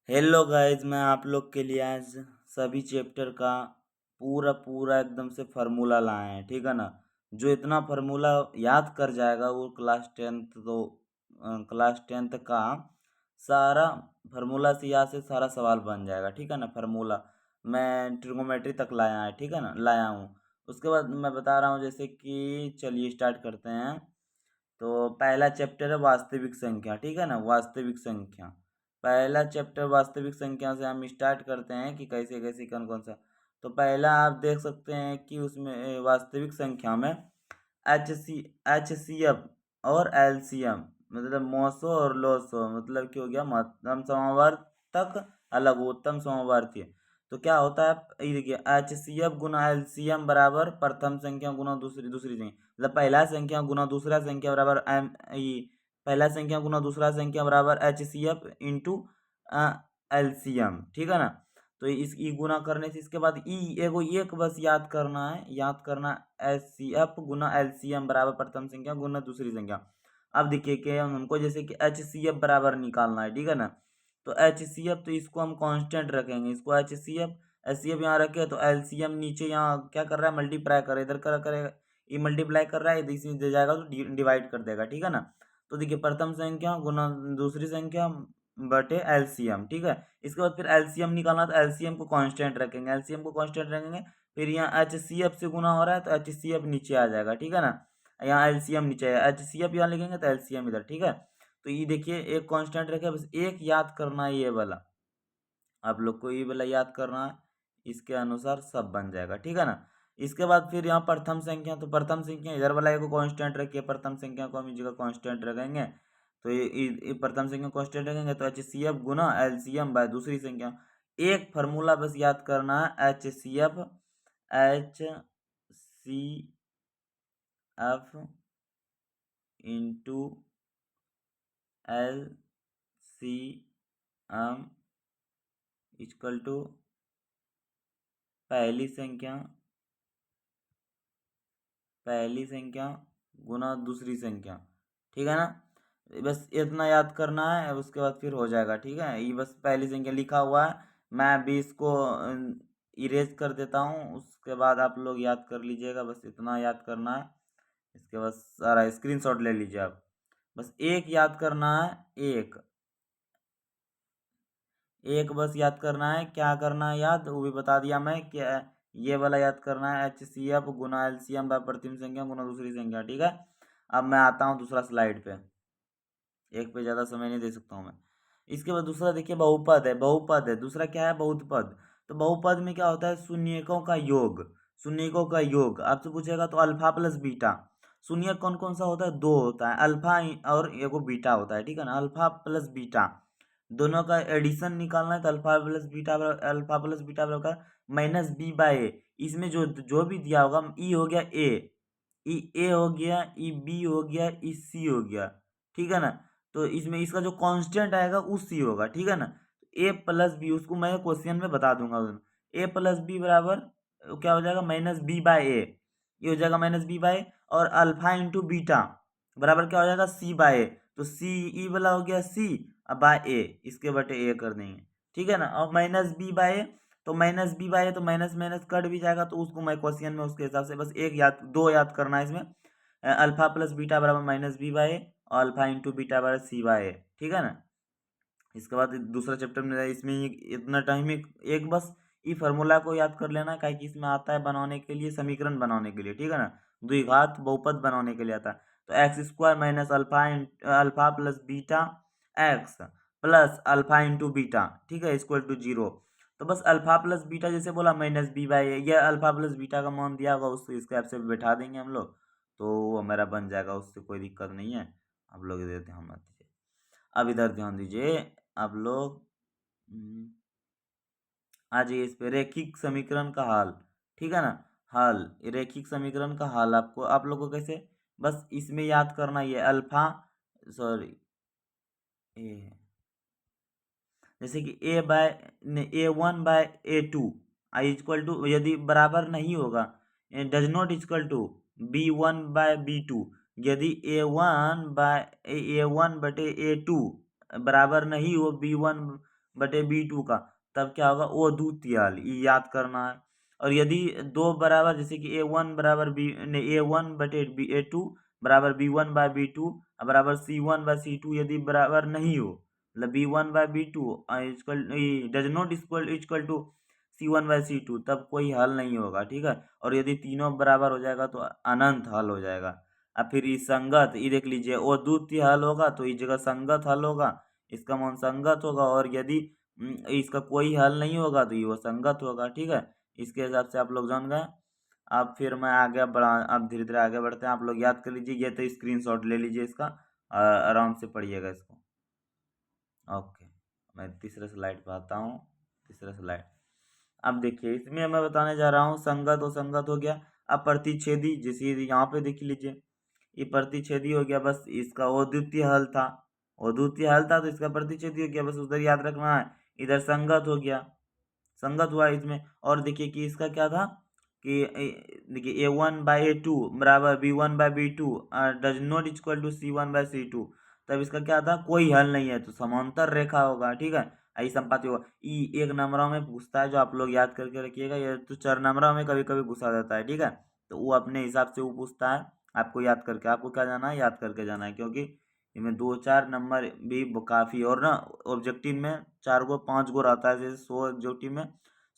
Hello guys, मैं आप लोग के लिए आज सभी चैप्टर का पूरा पूरा एकदम से फार्मूला लाए हैं। ठीक है ना। जो इतना फार्मूला याद कर जाएगा वो क्लास टेंथ का सारा फार्मूला से यहाँ से सारा सवाल बन जाएगा। ठीक है ना। फार्मूला मैं ट्रिग्नोमेट्री तक लाया है। ठीक है ना, लाया हूँ। उसके बाद मैं बता रहा हूँ, जैसे कि चलिए स्टार्ट करते हैं। तो पहला चैप्टर है वास्तविक संख्या। ठीक है ना, वास्तविक संख्या। पहला चैप्टर वास्तविक संख्या से हम स्टार्ट करते हैं कि कैसे कैसे कौन कौन सा। तो पहला आप देख सकते हैं कि उसमें वास्तविक संख्या में एच सी एफ और एलसीएम, मतलब मौसो और लोसो, मतलब क्या हो गया, महत्तम समावर्तक अलग उत्तम समवर्ती। तो क्या होता है, ये देखिए, एच सी एफ गुना एलसीएम बराबर प्रथम संख्या गुना दूसरी दूसरी संख्या, मतलब पहला संख्या गुना दूसरा संख्या बराबर पहला संख्या गुना दूसरा संख्या बराबर H C F into LCM. ठीक है ना। तो इस ई गुना करने से इसके बाद ई एगो एक बस याद करना एच सी एफ गुना एलसीएम बराबर प्रथम संख्या गुना दूसरी संख्या। अब देखिए कि हमको जैसे कि एच सी एफ बराबर निकालना है। ठीक है ना। तो एच सी एफ, तो इसको हम कांस्टेंट रखेंगे, इसको एच सी एफ यहाँ रखे, तो एलसीएम नीचे यहाँ क्या कर रहा है, मल्टीप्लाई कर, इधर कर करेगा, ये मल्टीप्लाई कर रहा है, इधर से दे जाएगा तो डिवाइड कर देगा। ठीक है ना। तो देखिए, प्रथम संख्या गुना दूसरी संख्या बटे एलसीएम। ठीक है। इसके बाद फिर एलसीएम निकालना, तो एलसीएम को कांस्टेंट रखेंगे, फिर यहाँ एच सी एफ से गुना हो रहा है तो एच सी एफ नीचे आ जाएगा। ठीक है ना। यहाँ एलसीएम नीचे है, एच सी एफ यहाँ लिखेंगे तो एलसीएम इधर। ठीक है। तो ये देखिए, एक कांस्टेंट रखे, बस एक याद करना है, ये वाला आप लोग को ये वाला याद करना है, इसके अनुसार सब बन जाएगा। ठीक है ना। इसके बाद फिर यहाँ प्रथम संख्या, तो प्रथम संख्या इधर वाला एक कांस्टेंट रखिए, प्रथम संख्या को हम इस जगह कांस्टेंट रखेंगे। तो ये प्रथम संख्या कांस्टेंट रखेंगे, तो एच सी एफ गुना एलसीएम बाय दूसरी संख्या। एक फार्मूला बस याद करना है, H C F into L C M equal to पहली संख्या गुना दूसरी संख्या। ठीक है ना। बस इतना याद करना है, उसके बाद फिर हो जाएगा। ठीक है, ये बस पहली संख्या लिखा हुआ है, मैं अभी इसको इरेज कर देता हूँ, उसके बाद आप लोग याद कर लीजिएगा। बस इतना याद करना है, इसके बाद सारा स्क्रीनशॉट ले लीजिए आप। बस एक याद करना है, एक बस याद करना है। क्या करना है याद, वो भी बता दिया मैं क्या। ये वाला याद करना है, एच सी एफ गुना एलसीएम बाय प्रथम संख्या गुना दूसरी संख्या। ठीक है। अब मैं आता हूँ दूसरा स्लाइड पे, एक पे ज़्यादा समय नहीं दे सकता हूँ मैं। इसके बाद दूसरा देखिए, बहुपद है। दूसरा क्या है, बहुपद। तो बहुपद में क्या होता है, शून्यकों का योग आपसे पूछेगा, तो अल्फा प्लस बीटा। शून्य कौन कौन सा होता है, दो होता है, अल्फा और एगो बीटा होता है। ठीक है ना। अल्फा प्लस बीटा दोनों का एडिशन निकालना है, तो अल्फा प्लस बीटा बराबर माइनस बी बाय ए। इसमें जो जो भी दिया होगा, ई हो गया ए हो गया, ई बी हो गया, ई सी हो गया। ठीक है ना। तो इसमें इसका जो कांस्टेंट आएगा वो सी होगा। ठीक है ना। ए प्लस बी, उसको मैं क्वेश्चन में बता दूंगा। ए प्लस बी बराबर क्या हो जाएगा, माइनस बी बाय ए। ये हो जाएगा माइनस बी बाय, और अल्फा इंटू बीटा बराबर क्या हो जाएगा, सी बाय ए। तो सी, ई वाला हो गया सी, अब बाय ए, इसके बटे ए कर देंगे। ठीक है ना। और माइनस बी बाय, तो माइनस बी बाय, तो माइनस माइनस कट भी जाएगा, तो उसको मैं क्वेश्चन में उसके हिसाब से बस दो याद करना है इसमें। अल्फा प्लस बीटा बराबर माइनस बी बाय, और अल्फा इंटू बीटा बराबर सी बाय। ठीक है ना। इसके बाद दूसरा चैप्टर में इसमें इतना टाइम एक बस ई फार्मूला को याद कर लेना, काहे कि इसमें आता है बनाने के लिए, समीकरण बनाने के लिए। ठीक है ना। द्विघात बहुपद बनाने के लिए आता है। तो x square minus alpha plus beta x plus alpha into beta, ठीक है, इक्वल टू जीरो। तो बस अल्फा प्लस बीटा जैसे बोला माइनस बी बाई, ये अल्फा प्लस बीटा का मान दिया होगा, उसको इसके ऐप से बैठा देंगे हम लोग, तो वो हमारा बन जाएगा, उससे कोई दिक्कत नहीं है। आप लोग इधर ध्यान मत दीजिए, अब इधर ध्यान दीजिए आप लोग। आ जाइए इस पे, रैखिक समीकरण का हल। ठीक है ना। हल, रैखिक समीकरण का हल आपको, आप लोग को कैसे, बस इसमें याद करना, ये अल्फा, सॉरी, ए, जैसे कि A1/A2 आई इक्वल टू, यदि बराबर नहीं होगा, does not equal to B1/B2, यदि A1 बटे A2 बराबर नहीं हो बटे B2 का, तब क्या होगा, ओ द्वितीय हल, ये याद करना है। और यदि दो बराबर, जैसे कि A1 बराबर A1 बटे A2 बराबर B1 बाय B2 बराबर C1 बाय C2 यदि बराबर नहीं हो, मतलब B1 by B2 equal does not equal to C1 by C2, तब कोई हल नहीं होगा, ठीक है। और यदि तीनों बराबर हो जाएगा तो अनंत हल हो जाएगा। अब फिर इस संगत, ये देख लीजिए, वो द्वितीय हल होगा तो इस जगह संगत हल होगा, इसका मान संगत होगा। और यदि इसका कोई हल नहीं होगा तो ये वो संगत होगा, ठीक है। इसके हिसाब से आप लोग जान गए। अब फिर मैं आगे बढ़ा, अब धीरे धीरे आगे बढ़ते हैं। आप लोग याद कर लीजिए, ये तो स्क्रीनशॉट ले लीजिए इसका, आराम से पढ़िएगा इसको। ओके, मैं तीसरे स्लाइड पे आता हूँ। तीसरा स्लाइड, अब देखिए, इसमें मैं बताने जा रहा हूँ संगत और संगत हो गया। अब प्रतिच्छेदी, जैसे यहाँ पे देख लीजिए, ये प्रतिच्छेदी हो गया, बस इसका वो द्वितीय हल था, वो द्वितीय हल था तो इसका प्रतिच्छेदी हो गया, बस उधर याद रखना है। इधर संगत हो गया, संगत हुआ इसमें। और देखिए कि इसका क्या था कि देखिए A1/A2 बराबर B1 by B2 does not equal to C1 by C2, तब इसका क्या था, कोई हल नहीं है तो समांतर रेखा होगा, ठीक है। ऐसी संपाति होगा। ई एक नंबरों में पूछता है, जो आप लोग याद करके रखिएगा, ये तो 4 नंबरों में कभी कभी पूछा जाता है, ठीक है। तो वो अपने हिसाब से वो पूछता है, आपको याद करके, आपको क्या जाना है, याद करके जाना है, क्योंकि इनमें 2-4 नंबर भी काफ़ी। और ना ऑब्जेक्टिव में 4 गो 5 गो रहता है, जैसे 100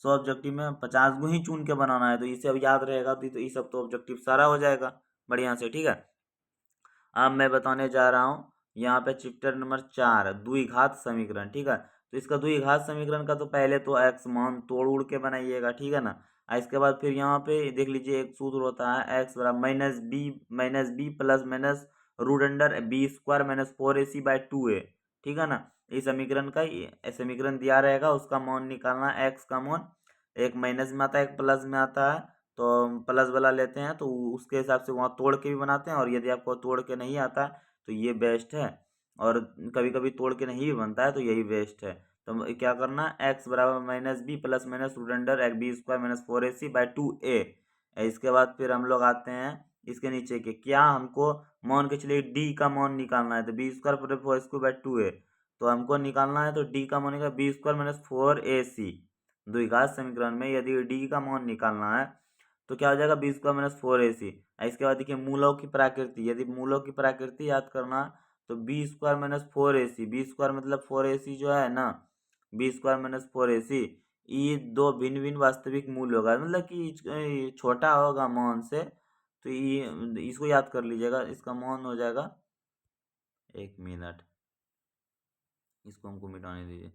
ऑब्जेक्टिव में 50 गो ही चुन के बनाना है, तो इसे अब याद रहेगा तो ये सब तो ऑब्जेक्टिव सारा हो जाएगा बढ़िया से, ठीक है। अब मैं बताने जा रहा हूँ यहाँ पे चैप्टर नंबर 4 द्विघात समीकरण, ठीक है। तो इसका द्विघात समीकरण का तो पहले तो एक्स मान तोड़ उड़ के बनाइएगा, ठीक है ना। इसके बाद फिर यहाँ पे देख लीजिए, एक सूत्र होता है एक्स बराबर minus b plus minus root under B² minus 4AC/2A, ठीक है ना। इस समीकरण का समीकरण दिया रहेगा, उसका मान निकालना, एक्स का मान एक माइनस में आता है, एक प्लस में आता है, तो प्लस वाला लेते हैं, तो उसके हिसाब से वहाँ तोड़ के भी बनाते हैं। और यदि आपको तोड़ के नहीं आता है तो ये बेस्ट है, और कभी कभी तोड़ के नहीं भी बनता है तो यही बेस्ट है। तो क्या करना है, एक्स बराबर -b plus minus root under B² minus 4AC/2A। इसके बाद फिर हम लोग आते हैं इसके नीचे के, क्या हमको मान के चलिए डी का मान निकालना है, तो B² प्लस 4AC/2A, तो हमको निकालना है, तो डी का मान निकाल B² माइनस 4AC। द्विघात समीकरण में यदि डी का मान निकालना है तो क्या हो जाएगा, B² माइनस 4AC। इसके बाद देखिए मूलों की प्रकृति, यदि मूलों की प्रकृति याद करना तो B² माइनस 4AC, B² मतलब 4AC जो है ना, B² माइनस 4AC, ये दो भिन्न भिन्न वास्तविक मूल होगा, मतलब कि छोटा होगा मान से, तो ये इसको याद कर लीजिएगा, इसका मान हो जाएगा, 1 मिनट, इसको हमको मिटाने दीजिए।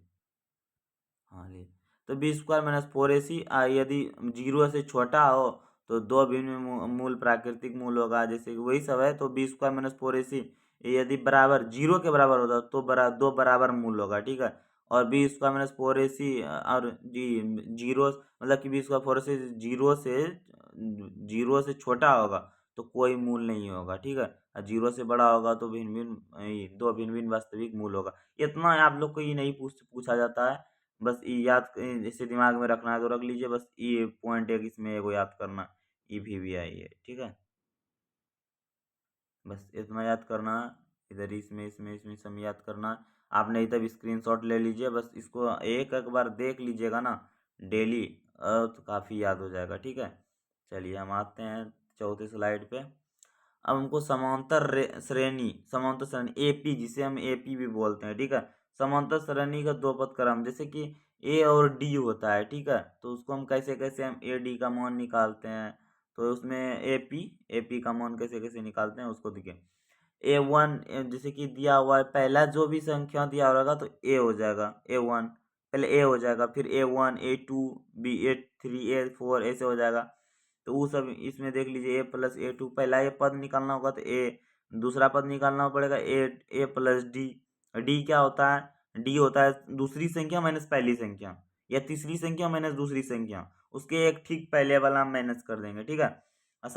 हाँ लिए, तो B² माइनस 4AC, यदि 0 से छोटा हो तो दो भिन्न मूल प्राकृतिक मूल होगा, जैसे कि वही सब है। तो B² माइनस 4AC यदि बराबर 0 के बराबर होता तो दो बराबर मूल होगा, ठीक है। और B² माइनस 4AC और जी 0 मतलब कि B² 4AC 0 से छोटा होगा तो कोई मूल नहीं होगा, ठीक है। और 0 से बड़ा होगा तो भिन्न भिन्न दो भिन्न भिन्न वास्तविक मूल होगा। इतना आप लोग को ये नहीं पूछा जाता है, बस ये याद इसे दिमाग में रखना है तो रख लीजिए, बस ये पॉइंट एक इसमें एगो याद करना, EVVI है, ठीक है। बस इतना याद करना है, इधर इसमें सब याद करना है। आप नहीं तब स्क्रीनशॉट ले लीजिए, बस इसको एक एक बार देख लीजिएगा ना डेली, तो काफ़ी याद हो जाएगा, ठीक है। चलिए हम आते हैं चौथे स्लाइड पे। अब हमको समांतर श्रेणी AP, जिसे हम AP भी बोलते हैं, ठीक है। समांतर श्रेणी का दो पद क्रम, जैसे कि A और D होता है, ठीक है। तो उसको हम कैसे कैसे हम AD का मान निकालते हैं, तो उसमें AP का मान कैसे कैसे निकालते हैं उसको देखिए। A1 जैसे कि दिया हुआ है, पहला जो भी संख्या दिया होगा तो A हो जाएगा, A1 पहले A हो जाएगा, फिर A1 A2 A3 A4 ऐसे हो जाएगा। तो वो सब इसमें देख लीजिए, A+A2 पहला ये पद निकालना होगा तो A, दूसरा पद निकालना पड़ेगा A+D। D क्या होता है, D होता है दूसरी संख्या माइनस पहली संख्या, या तीसरी संख्या माइनस दूसरी संख्या, उसके एक ठीक पहले वाला हम माइनस कर देंगे, ठीक है। और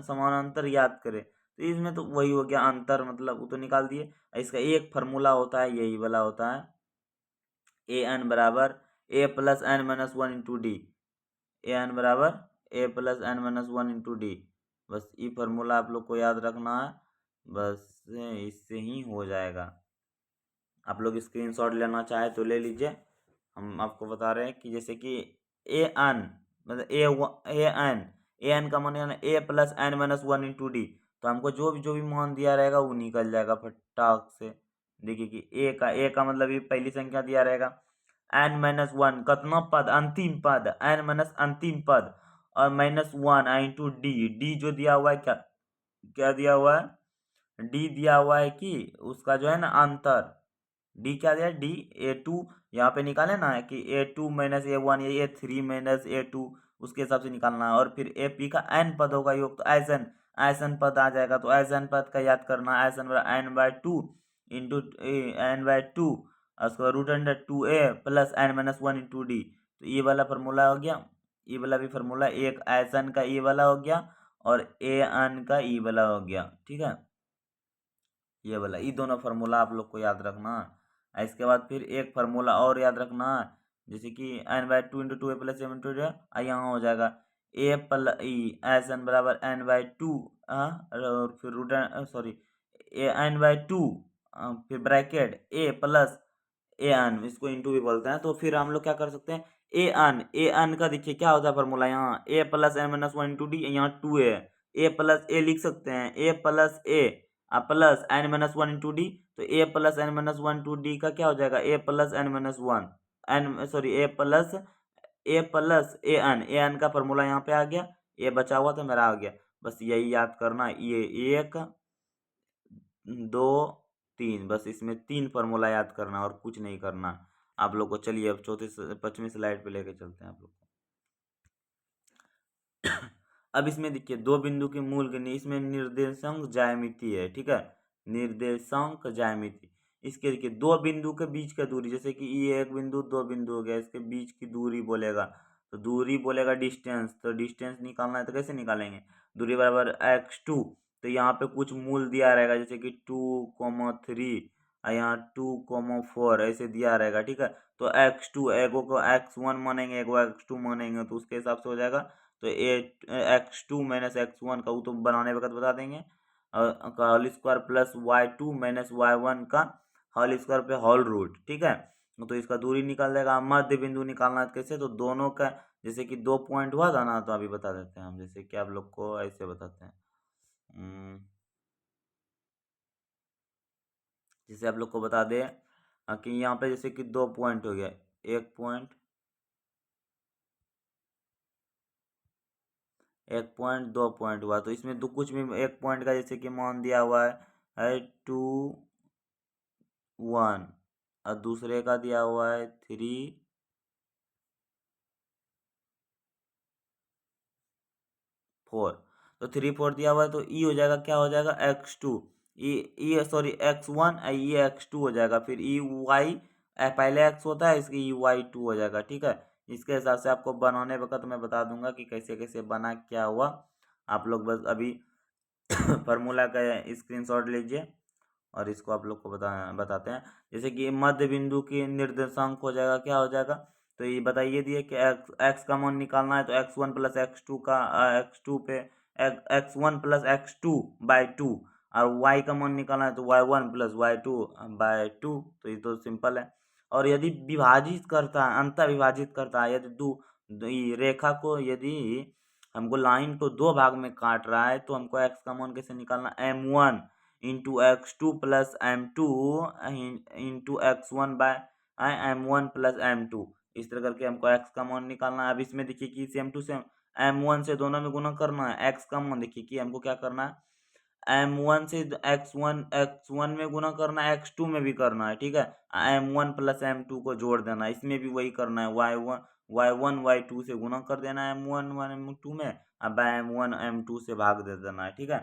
समानांतर याद करें तो इसमें तो वही हो गया, अंतर मतलब वो तो निकाल दिए। इसका एक फार्मूला होता है, यही वाला होता है, AN बराबर A+N-1 × D, AN बराबर A+N-1 × D। बस ये फार्मूला आप लोग को याद रखना है, बस इससे ही हो जाएगा। आप लोग स्क्रीनशॉट लेना चाहे तो ले लीजिए, हम आपको बता रहे हैं कि जैसे कि ए एन मतलब ए एन का मान A plus N minus one into D. तो हमको जो भी मान दिया रहेगा वो निकल जाएगा फटाक से। देखिए कि ए का मतलब ये पहली संख्या दिया रहेगा, एन माइनस वन कितना पद, अंतिम पद, एन माइनस अंतिम पद, और minus one into D. D जो दिया हुआ है, क्या क्या दिया हुआ है, डी दिया हुआ है कि उसका जो है ना अंतर, डी क्या दिया, डी ए टू। यहाँ पे निकाले ना कि A two minus A one, A three minus A two, उसके हिसाब से निकालना है। और फिर ए पी का एन पदों का योग, तो ऐसन ऐसन पद आ जाएगा। तो ऐसन पद का याद करना, ऐसन N by two into N by two, और उसके बाद रूट अंडर टू ए plus N minus one into D. तो ये वाला फार्मूला हो गया, ये वाला भी फार्मूला, एक ऐसन का ये वाला हो गया और ए एन का ई वाला हो गया, ठीक है। ये वाला, ये दोनों फार्मूला आप लोग को याद रखना है। इसके बाद फिर एक फार्मूला और याद रखना है, जैसे कि n by two into two A plus m into यहाँ हो जाएगा ए प्लस ई एस एन बराबर एन बाई टू, और फिर root, sorry, a n by two, फिर bracket a plus A n, इसको इंटू भी बोलते हैं। तो फिर हम लोग क्या कर सकते हैं, ए एन का देखिए क्या होता है फार्मूला, यहाँ A plus N minus one into D, यहाँ टू ए प्लस ए लिख सकते हैं, A plus A plus N minus one into D. तो A plus N minus one to D का क्या हो जाएगा, ए plus N minus one, N sorry A plus A N का फॉर्मूला यहाँ पे आ गया, ये बचा हुआ था मेरा आ गया। बस यही याद करना, ये एक दो तीन, बस इसमें तीन फार्मूला याद करना और कुछ नहीं करना आप लोग को। चलिए अब चौथी पश्चिमी स्लाइड पे लेके चलते हैं आप लोग को। अब इसमें देखिए दो बिंदु के मूल के, इसमें निर्देशांक ज्यामिति है, ठीक है, निर्देशांक ज्यामिति। इसके देखिए दो बिंदु के बीच का दूरी, जैसे कि ये एक बिंदु दो बिंदु हो गया, इसके बीच की दूरी बोलेगा, तो दूरी बोलेगा डिस्टेंस। तो डिस्टेंस निकालना है तो कैसे निकालेंगे, दूरी बराबर एक्स टू। तो यहाँ पे कुछ मूल दिया रहेगा, जैसे कि 2,3, यहाँ 2,4 ऐसे दिया रहेगा, ठीक है। तो एक्स टू, एगो को x1 मानेंगे, एगो x2 मानेंगे, तो उसके हिसाब से हो जाएगा। तो x two minus x one का वो तो बनाने वक्त बता देंगे, का whole square plus y two minus y one का होल स्क्वायर पे होल रूट, ठीक है। तो इसका दूरी निकाल देगा। मध्य बिंदु निकालना है कैसे, तो दोनों का, जैसे कि दो पॉइंट हुआ था ना, तो अभी बता देते हैं हम, जैसे कि आप लोग को ऐसे बताते हैं। जैसे आप लोग को बता दें कि यहाँ पे जैसे कि दो पॉइंट हो गया, एक पॉइंट, एक पॉइंट, दो पॉइंट हुआ। तो इसमें दो कुछ भी, एक पॉइंट का जैसे कि मान दिया हुआ है 2, 1, और दूसरे का दिया हुआ है 3, 4। तो 3, 4 दिया हुआ है, तो ई हो जाएगा, क्या हो जाएगा, x2, ई सॉरी x1, ये x2 हो जाएगा। फिर ई वाई, पहले x होता है, इसकी ई वाई टू हो जाएगा, ठीक है। इसके हिसाब से आपको बनाने वक्त मैं बता दूंगा कि कैसे कैसे बना, क्या हुआ। आप लोग बस अभी फार्मूला का स्क्रीनशॉट लीजिए और इसको आप लोग को बताते हैं। जैसे कि मध्य बिंदु की निर्देशांक हो जाएगा, क्या हो जाएगा, तो ये बताइए दिए कि एक्स का मान निकालना है, तो x1 प्लस एक्स टू का x2 पे x1 plus x two by two, और y का मान निकालना है तो y1 plus y two by two. तो ये तो सिंपल है। और यदि विभाजित करता है, अंतर विभाजित करता है, यदि ये रेखा को, यदि हमको लाइन को दो भाग में काट रहा है, तो हमको x का मान कैसे निकालना, m1 into x two plus m two into x one by m1 plus m2। इस तरह करके हमको x का मान निकालना है। अब इसमें देखिए कि सेम टू सेम m1 से दोनों में गुना करना है, x का मान देखिए कि हमको क्या करना है, m1 से x1 में गुना करना है, x2 में भी करना है, ठीक है। m1 प्लस m2 को जोड़ देना है, इसमें भी वही करना है, y1 y2 से गुना कर देना है m1 m2 में, अब m1 m2 से भाग दे देना है, ठीक है।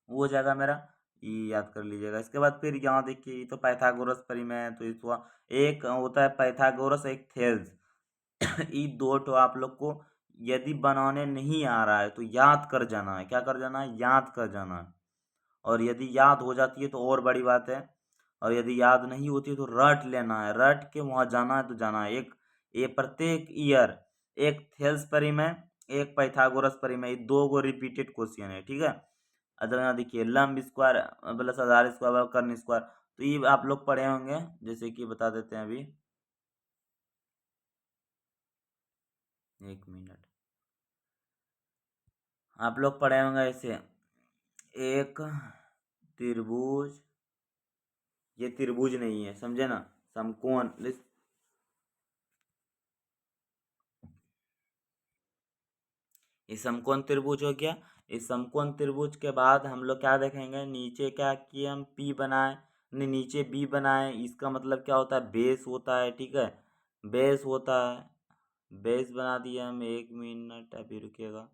वो हो जाएगा मेरा, ये याद कर लीजिएगा। इसके बाद फिर यहाँ देखिए, ये तो पाइथागोरस परिमेय है, तो इसको एक होता है पाइथागोरस, एक थेल्स। ये दो तो आप लोग को यदि बनाने नहीं आ रहा है तो याद कर जाना है, क्या कर जाना है, याद कर जाना है। और यदि याद हो जाती है तो और बड़ी बात है, और यदि याद नहीं होती है तो रट लेना है, रट के वहाँ जाना है तो जाना है। एक ये प्रत्येक ईयर एक थेल्स परिमेय, एक पाइथागोरस परिमेय, ये दो गो रिपीटेड क्वेश्चन है, ठीक है। अगर यहाँ देखिए लंब स्क्वायर प्लस आधार स्क्वायर कर्ण स्क्वायर, तो ये आप लोग पढ़े होंगे, जैसे कि बता देते हैं अभी। एक मिनट, आप लोग पढ़े होंगे ऐसे, एक त्रिभुज, ये त्रिभुज नहीं है, समझे ना, समकोण, ये समकोण त्रिभुज हो गया। इस समकोण त्रिभुज के बाद हम लोग क्या देखेंगे, नीचे क्या किए हम, पी बनाए, नहीं नीचे बी बनाए, इसका मतलब क्या होता है, बेस होता है, ठीक है, बेस होता है, बेस बना दिया हम, एक मिनट अभी रुकिएगा,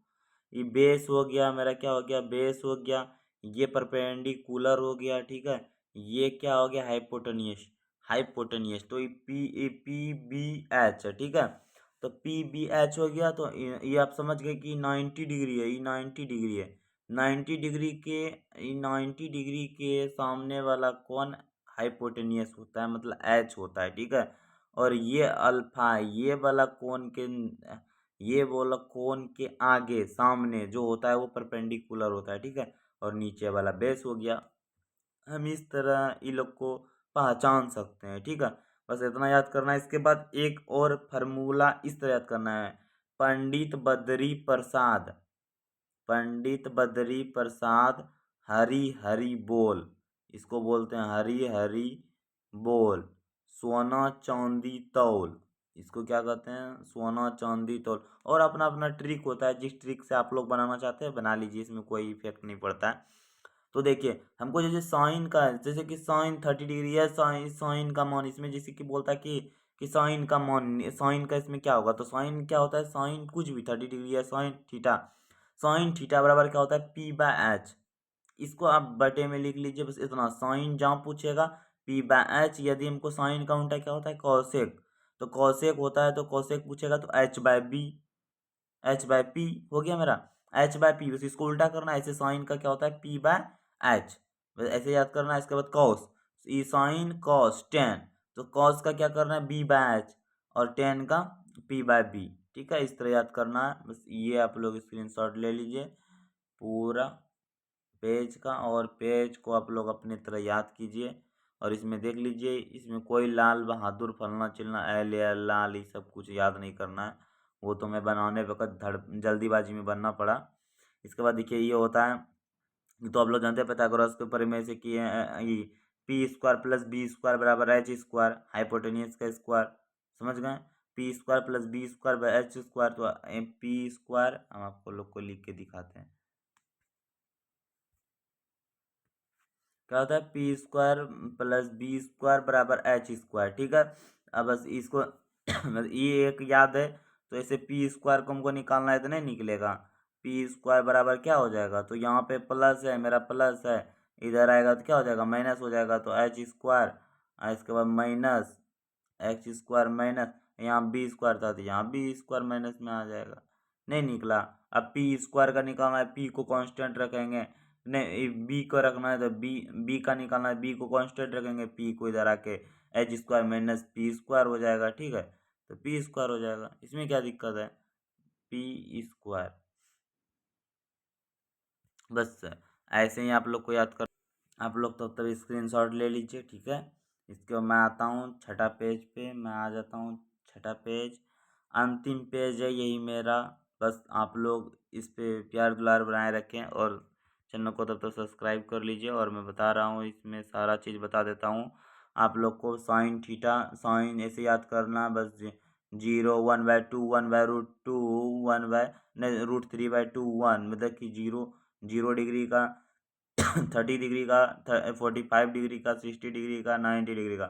ये बेस हो गया मेरा, क्या हो गया, बेस हो गया, ये परपेंडिकुलर हो गया, ठीक है, ये क्या हो गया, हाइपोटेनियस, हाइपोटेनियस, तो ये पी बी एच है, ठीक है, तो पी बी एच हो गया, तो ये आप समझ गए कि 90 डिग्री है, ये 90 डिग्री है, 90 डिग्री के, ये 90 डिग्री के सामने वाला कौन हाइपोटेनियस होता है, मतलब एच होता है, ठीक है, और ये अल्फा, ये वाला कोण के आगे सामने जो होता है वो परपेंडिकुलर होता है, ठीक है, और नीचे वाला बेस हो गया। हम इस तरह इन लोग को पहचान सकते हैं, ठीक है, बस इतना याद करना है। इसके बाद एक और फार्मूला इस तरह याद करना है, पंडित बद्री प्रसाद, पंडित बद्री प्रसाद हरी हरी बोल, इसको बोलते हैं हरी हरी बोल, सोना चांदी तौल, इसको क्या कहते हैं, सोना चांदी तौल। और अपना अपना ट्रिक होता है, जिस ट्रिक से आप लोग बनाना चाहते हैं बना लीजिए, इसमें कोई इफेक्ट नहीं पड़ता है। तो देखिए हमको जैसे साइन का है, जैसे कि साइन 30 डिग्री है, साइन साइन का मान इसमें जैसे कि बोलता है कि साइन का मान, साइन का इसमें क्या होगा, तो साइन क्या होता है, साइन कुछ भी 30 डिग्री है, साइन थीटा, साइन थीटा बराबर क्या होता है, पी बाय एच, इसको आप बटे में लिख लीजिए, बस इतना, साइन जहाँ पूछेगा पी बाय एच, यदि हमको साइन का उल्टा क्या होता है, कॉसेक, तो कॉसेक होता है, तो कॉसेक पूछेगा तो h by b, h by p हो गया मेरा, एच बाय पी, बस इसको उल्टा करना है, ऐसे साइन का क्या होता है, पी बाय एच, बस ऐसे याद करना है। इसके बाद कॉस, ई साइन कॉस टेन, तो कॉस का क्या करना है, बी बाय एच, और टेन का पी बाय बी, ठीक है, इस तरह याद करना है, बस ये आप लोग स्क्रीनशॉट ले लीजिए पूरा पेज का, और पेज को आप लोग अपनी तरह याद कीजिए, और इसमें देख लीजिए, इसमें कोई लाल बहादुर फलना चिलना एल एल लाल ये सब कुछ याद नहीं करना है, वो तो मैं बनाने वक्त धड़ जल्दीबाजी में बनना पड़ा। इसके बाद देखिए ये होता है, तो आप लोग जानते हैं pythagoras के परिमेय से कि ये p square plus b square बराबर एच स्क्वायर, हाइपोटेनियस का स्क्वायर, समझ गए, p square plus b square by h square, तो पी स्क्वायर हम आपको लोग को लिख के दिखाते हैं, क्या होता है, p square plus b square बराबर एच स्क्वायर, ठीक है, अब बस इसको बस ये एक याद है, तो ऐसे पी स्क्वायर को हमको निकालना है तो नहीं निकलेगा, पी स्क्वायर बराबर क्या हो जाएगा, तो यहाँ पे प्लस है, मेरा प्लस है, इधर आएगा तो क्या हो जाएगा, माइनस हो जाएगा, तो एच स्क्वायर, इसके बाद माइनस एक्स स्क्वायर माइनस, यहाँ बी स्क्वायर था तो यहाँ बी स्क्वायर माइनस में आ जाएगा, नहीं निकला। अब पी स्क्वायर का निकालना है, पी को कांस्टेंट रखेंगे, नहीं बी को रखना है तो बी, बी का निकालना है, बी को कांस्टेंट रखेंगे, पी को इधर आके H square minus P square हो जाएगा, ठीक है, तो पी स्क्वायर हो जाएगा, इसमें क्या दिक्कत है, पी स्क्वायर, बस ऐसे ही आप लोग को याद कर, आप लोग तो तब स्क्रीनशॉट ले लीजिए, ठीक है। इसके बाद मैं आता हूँ छठा पेज पे, मैं आ जाता हूँ छठा पेज, अंतिम पेज है यही मेरा, बस आप लोग इस पे प्यार दुलार बनाए रखें, और चैनल को तब तक सब्सक्राइब कर लीजिए, और मैं बता रहा हूँ इसमें सारा चीज़ बता देता हूँ आप लोग को, साइन थीटा, साइन ऐसे याद करना, बस 0 1/2 1/√2 1 नहीं √3/2 1, मतलब कि 0 डिग्री का 30 डिग्री का 45 डिग्री का 60 डिग्री का 90 डिग्री का,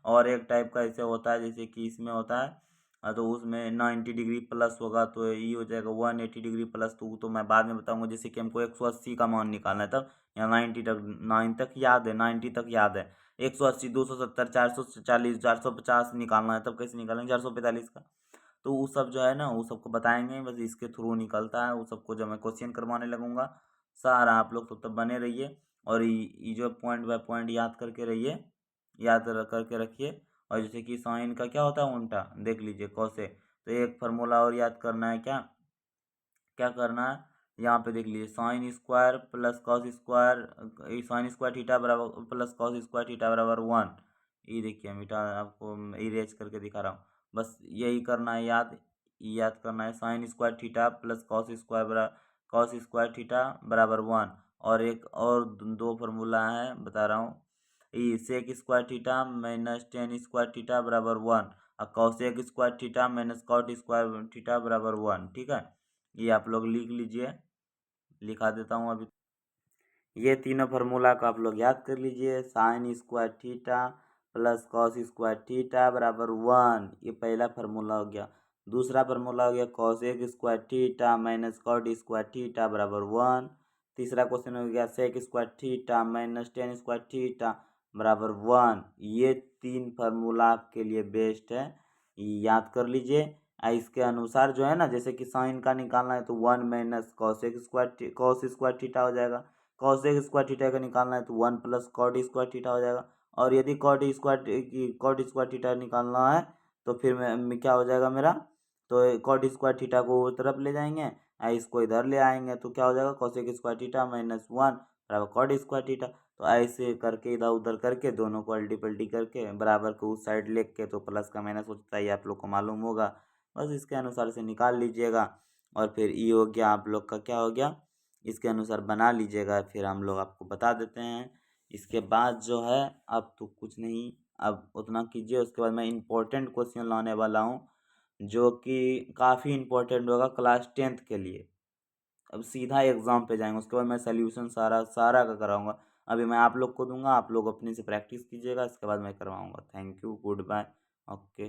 और एक टाइप का ऐसे होता है जैसे कि इसमें होता है, तो उसमें 90 डिग्री प्लस होगा, तो ये हो जाएगा 180 डिग्री प्लस, तो मैं बाद में बताऊंगा, जैसे कि हमको 180 का मान निकालना है तब, यहाँ 90 तक याद है, 90 तक याद है, 180 270 440 450 निकालना है, तब कैसे निकालेंगे 445 का, तो वो सब जो है ना वो सबको बताएंगे, बस इसके थ्रू निकलता है, वो सबको जब मैं क्वेश्चन करवाने लगूंगा सारा, आप लोग तो तब बने रहिए, और ये जो पॉइंट बाय पॉइंट याद करके रहिए, करके रखिए, और जैसे कि साइन का क्या होता है उल्टा, देख लीजिए कौसे, तो एक फार्मूला और याद करना है, क्या क्या करना है, यहाँ पे देख लीजिए, sine square plus cos square, sine square theta बराबर प्लस कॉस स्क्वायर थीटा बराबर 1, ये देखिए मिटा आपको इरेज करके दिखा रहा हूँ, बस यही करना है याद, याद करना है, sine square theta plus cos square theta बराबर 1। और एक और दो फार्मूला है बता रहा हूँ, ये sec square theta minus tan square theta बराबर 1 और cosec square theta minus cot square theta बराबर 1। ठीक है, ये आप लोग लिख लीजिए, लिखा देता हूँ अभी। ये तीनों फार्मूला को आप लोग याद कर लीजिए, sine square theta plus cos square theta बराबर 1, ये पहला फार्मूला हो गया। दूसरा फार्मूला हो गया cosec square theta minus cot square theta बराबर 1। तीसरा क्वेश्चन हो गया sec square theta minus tan square theta बराबर 1। ये तीन फार्मूला आपके लिए बेस्ट है, ये याद कर लीजिए। इसके अनुसार जो है ना, जैसे कि साइन का निकालना है तो 1 माइनस कॉस स्क्वायर थीटा हो जाएगा। कॉसेक स्क्वायर थीटा का निकालना है तो 1 प्लस कॉट स्क्वायर थीटा हो जाएगा। और यदि कॉट स्क्वायर थीटा निकालना है तो फिर क्या हो जाएगा मेरा, तो कॉट स्क्वायर थीटा को उस तरफ ले जाएंगे, इसको इधर ले आएंगे तो क्या हो जाएगा, कॉसेक स्क्वायर थीटा माइनस 1 बराबर कॉट स्क्वायर थीटा। तो ऐसे करके इधर उधर करके दोनों को अल्टी पल्टी करके बराबर को उस साइड लेके के तो प्लस का माइनस होता है, आप लोग को मालूम होगा। बस इसके अनुसार से निकाल लीजिएगा। और फिर ई हो गया आप लोग का, क्या हो गया, इसके अनुसार बना लीजिएगा, फिर हम लोग आपको बता देते हैं। इसके बाद जो है, अब तो कुछ नहीं, अब उतना कीजिए। उसके बाद मैं इम्पोर्टेंट क्वेश्चन लाने वाला हूँ जो कि काफ़ी इम्पोर्टेंट होगा क्लास 10th के लिए। अब सीधा एग्ज़ाम पे जाएंगे, उसके बाद मैं सोल्यूशन सारा सारा का कराऊंगा। अभी मैं आप लोग को दूंगा, आप लोग अपने से प्रैक्टिस कीजिएगा, इसके बाद मैं करवाऊंगा। Thank you, goodbye, okay.